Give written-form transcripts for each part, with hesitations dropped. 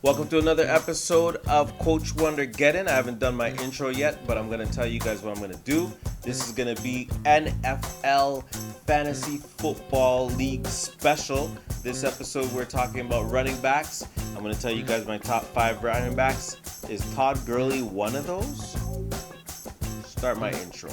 Welcome to another episode of Coach Wondergeddon. I haven't done my intro yet, but I'm going to tell you guys what I'm going to do. This is going to be NFL Fantasy Football League Special. This episode, we're talking about running backs. I'm going to tell you guys my top 5 running backs. Is Todd Gurley one of those? Start my intro.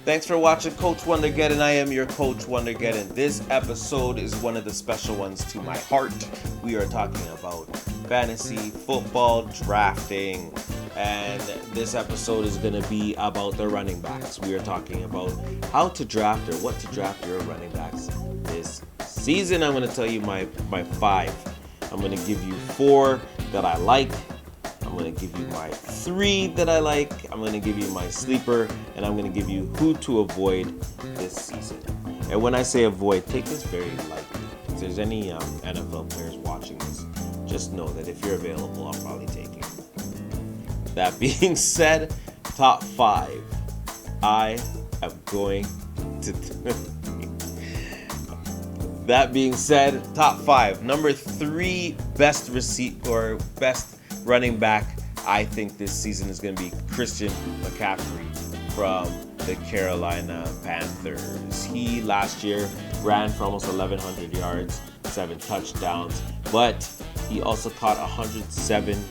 Thanks for watching Coach Wondergeddon. I am your Coach Wondergeddon. This episode is one of the special ones to my heart. We are talking about fantasy football drafting. And this episode is going to be about the running backs. We are talking about how to draft or what to draft your running backs this season. I'm going to tell you my 5. I'm going to give you 4 that I like. I'm going to give you my 3 that I like. I'm going to give you my sleeper, and I'm going to give you who to avoid this season. And when I say avoid, take this very lightly. If there's any NFL players watching this, just know that if you're available, I'll probably take you. That being said, top 5. I am going to... That being said, top 5. Number 3 best running back I think this season is going to be Christian McCaffrey from the Carolina Panthers. He last year ran for almost 1,100 yards, 7 touchdowns, but he also caught 107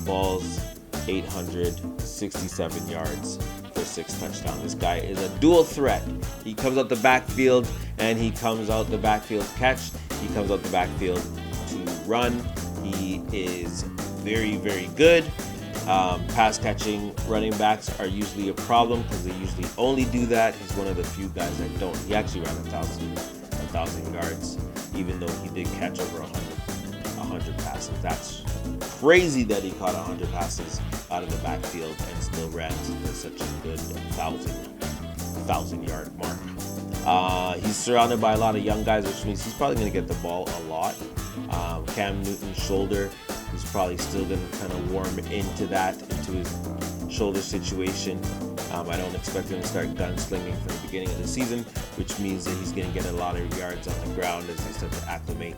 balls, 867 yards for 6 touchdowns. This guy is a dual threat. He comes out the backfield and he comes out the backfield to catch. He comes out the backfield to run. He is very, very good. Pass catching running backs are usually a problem because they usually only do that. He's one of the few guys that don't. He actually ran 1,000 yards, even though he did catch over 100 passes. That's crazy that he caught 100 passes out of the backfield and still ran to such a good 1,000-yard mark. He's surrounded by a lot of young guys, which means he's probably going to get the ball a lot. Cam Newton's shoulder, he's probably still going to kind of warm into his shoulder situation. I don't expect him to start gunslinging from the beginning of the season, which means that he's going to get a lot of yards on the ground as he starts to acclimate.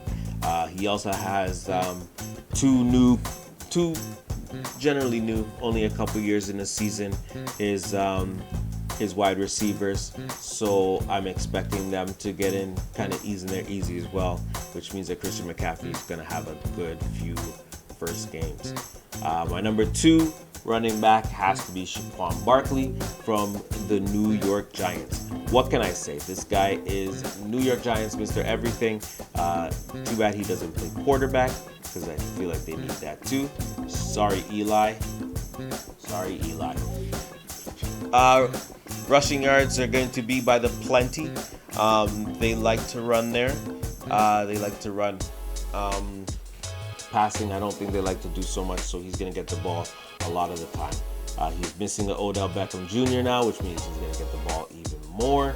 He also has two generally new, only a couple years in the season, his wide receivers, so I'm expecting them to get in kind of easy as well, which means that Christian McCaffrey is going to have a good few first games. My number 2 running back has to be Saquon Barkley from the New York Giants. What can I say? This guy is New York Giants Mr. Everything. Too bad he doesn't play quarterback because I feel like they need that too. Sorry, Eli. Rushing yards are going to be by the plenty. They like to run there. They like to run. Passing, I don't think they like to do so much, so he's going to get the ball a lot of the time. He's missing the Odell Beckham Jr. now, which means he's going to get the ball even more,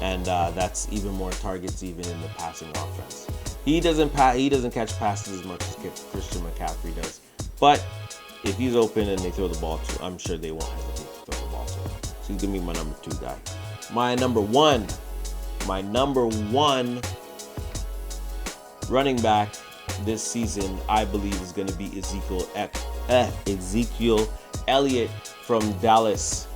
and that's even more targets even in the passing offense. He doesn't catch passes as much as Christian McCaffrey does, but if he's open and they throw the ball to, I'm sure they won't hesitate to throw the ball to him. So he's going to be my number 2 guy. My number one running back this season, I believe, is going to be Ezekiel Elliott from the Dallas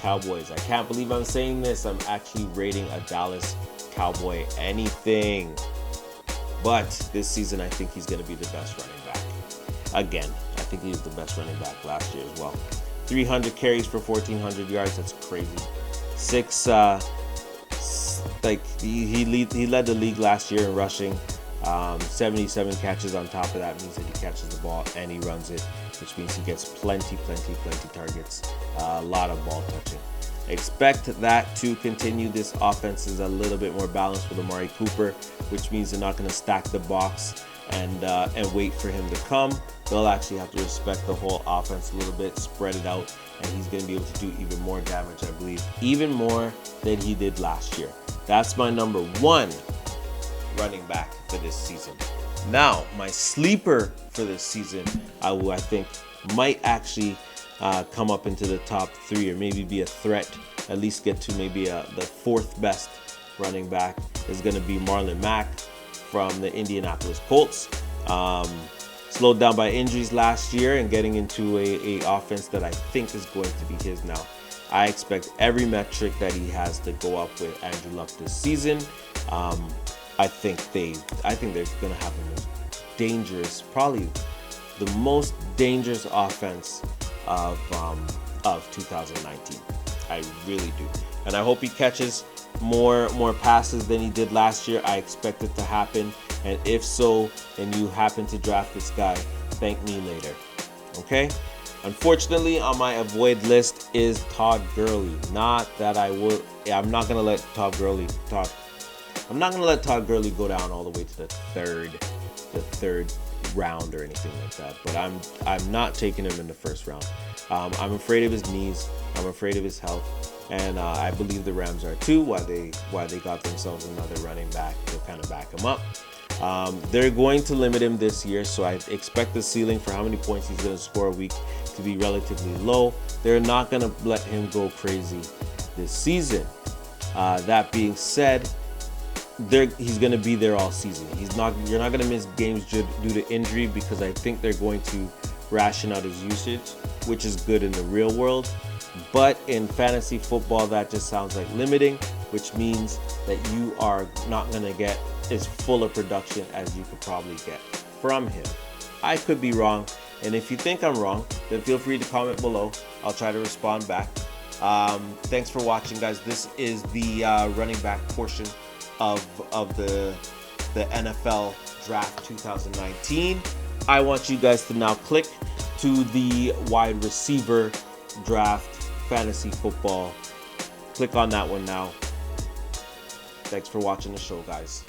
Cowboys. I can't believe I'm saying this. I'm actually rating a Dallas Cowboy anything. But this season, I think he's going to be the best running back. Again, I think he was the best running back last year as well. 300 carries for 1,400 yards. That's crazy. He led the league last year in rushing. 77 catches on top of that means that he catches the ball and he runs it, which means he gets plenty targets, a lot of ball touching. Expect that to continue. This offense is a little bit more balanced with Amari Cooper, which means they're not going to stack the box and wait for him to come. They'll actually have to respect the whole offense a little bit, spread it out, and he's going to be able to do even more damage, I believe, even more than he did last year. That's my number 1 running back for this season. Now, my sleeper for this season, I think might actually come up into the top 3 or maybe be a threat, at least get to maybe the 4th best running back, is going to be Marlon Mack from the Indianapolis Colts. Slowed down by injuries last year and getting into a offense that I think is going to be his now. I expect every metric that he has to go up with Andrew Luck this season. I think they're going to have the most dangerous, probably the most dangerous offense of 2019. I really do, and I hope he catches more passes than he did last year. I expect it to happen, and if so, and you happen to draft this guy, thank me later. Okay. Unfortunately, on my avoid list is Todd Gurley. Not that I'm not gonna let Todd Gurley go down all the way to the third round or anything like that. But I'm not taking him in the first round. I'm afraid of his knees. I'm afraid of his health, and I believe the Rams are too. Why they got themselves another running back to kind of back him up. They're going to limit him this year, so I expect the ceiling for how many points he's going to score a week to be relatively low. They're not going to let him go crazy this season. That being said, he's going to be there all season. You're not going to miss games due to injury, because I think they're going to ration out his usage, which is good in the real world. But in fantasy football, that just sounds like limiting, which means that you are not going to get as full of production as you could probably get from him. I could be wrong, and if you think I'm wrong, then feel free to comment below. I'll try to respond back. Thanks for watching, guys. This is the running back portion of the NFL Draft 2019. I want you guys to now click to the wide receiver draft fantasy football. Click on that one now. Thanks for watching the show, guys.